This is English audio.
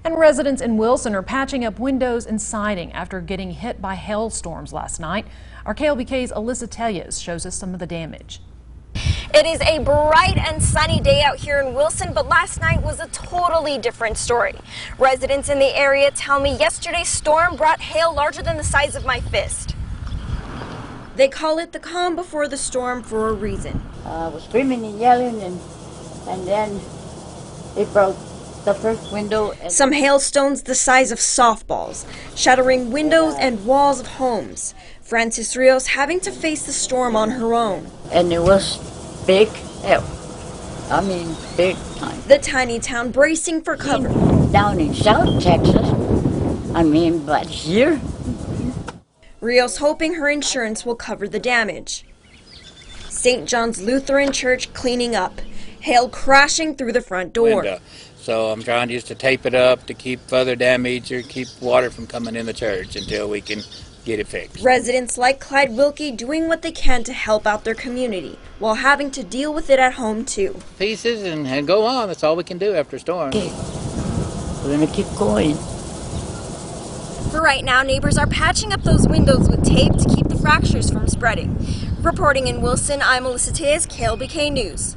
And residents in Wilson are patching up windows and siding after getting hit by hailstorms last night. Our KLBK's Alyssa Tellez shows us some of the damage. It is a bright and sunny day out here in Wilson, but last night was a totally different story. Residents in the area tell me yesterday's storm brought hail larger than the size of my fist. They call it the calm before the storm for a reason. I was screaming and yelling, and then it broke the first window. Some hailstones the size of softballs, shattering windows and walls of homes. Francis Rios having to face the storm on her own. And it was big hail. I mean, big time. The tiny town bracing for cover. Down in South Texas, but here. Rios hoping her insurance will cover the damage. St. John's Lutheran Church cleaning up. Hail crashing through the front door. So I'm trying just to tape it up to keep further damage or keep water from coming in the church until we can get it fixed. Residents like Clyde Wilkie doing what they can to help out their community while having to deal with it at home too. Pieces and go on. That's all we can do after a storm. Okay. We're going to keep going. For right now, neighbors are patching up those windows with tape to keep the fractures from spreading. Reporting in Wilson, I'm Alyssa Tellez, KLBK News.